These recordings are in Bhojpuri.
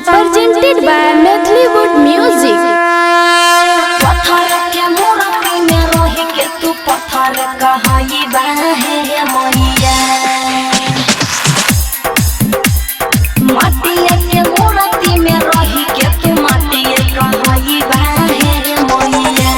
presented by Methlywoods Music। पत्थर के मूर्ति में रही के तू पत्थर कहाई बाहे मैया। माटी के मूर्ति में रही के तू माटी कहाई बाहे मैया।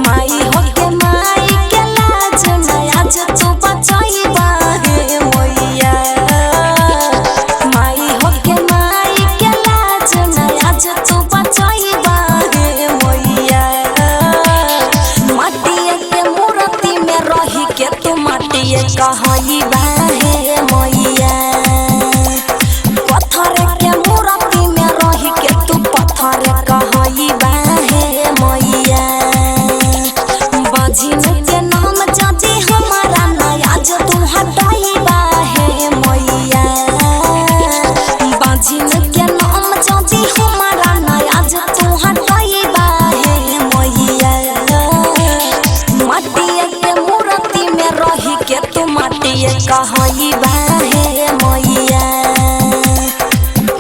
माई हो के माई के लाज नया जो तू बचाई बाहे मैया। माई हो के माई के लाज नया जो तू बचाई बाहे मैया। माटी के मूर्ति में रही के तू माटी कहाई बाहे मैया। पत्थर के मूर्ति में रही के तू पत्थर कहाई बाहे मैया। बाजी के नाम जाती हमारा नया जो तू हटाई बाहे मैया। बाजी के नाम जाती हमारा नया जो तू हटाई बाहे मैया। माटी के मूर्ति में रही के तू माटी कहाई बाहे मैया।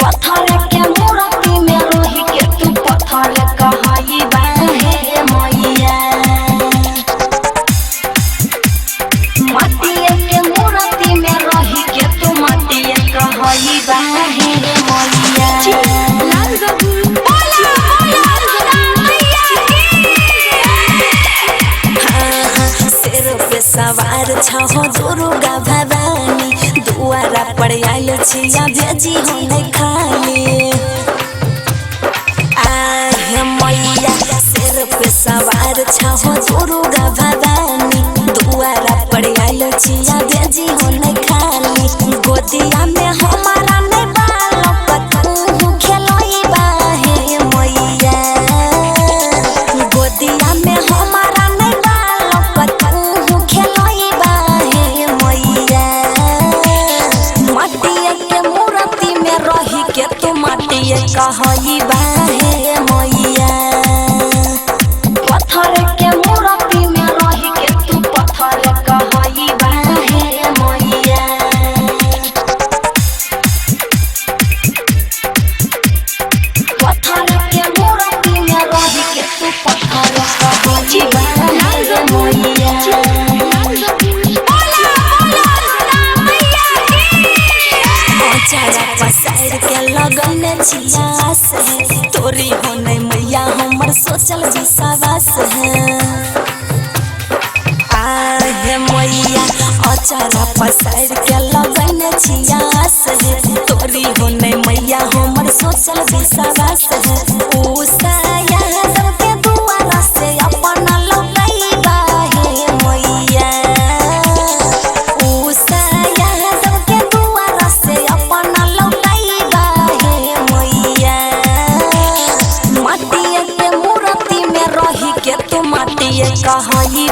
पत्थर के मूर्ति में रही के तू पत्थर कहाई बाहे मैया। माटी के मूर्ति में रही के तू माटी कहाई बाहे मैया। शेर पे सवार छहो दुर्गा भवानी। दुआरा पर आयल छिया भेजी हो नहीं खाली। आहे मैया शेर पे सवार छहो दुर्गा भवानी। दुआरा पर आयल छिया भेजी हो नहीं खाली। गोदिया में हमारा नहीं बालक तू खेलोई बाहे मैया। गोदिया में हमारा नहीं बालक तू खेलोई बाहे मैया। माटी के मूर्ति में रही के तू माटी कहाई बाहे मैया। पत्थर के मूर्ति में रही के तू पत्थर कहाई बाहे मैया। पत्थर के मूर्ति में रही के तू पत्थर कहाई बाहे मैया। चारा पसार के लगन छियास है। तोरी हो नहीं मैया हमर सोचल विश्वास है। आहे मैया अचारा पसार के लगन छियास है। तोरी हो नहीं मैया हमर सोचल विश्वास है। उषा यादव के दुआरा से अपना लौटई बाहे मैया। उषा यादव के दुआरा से अपना लौटई बाहे मैया। माटी के मूर्ति में रही के तू माटी कहाई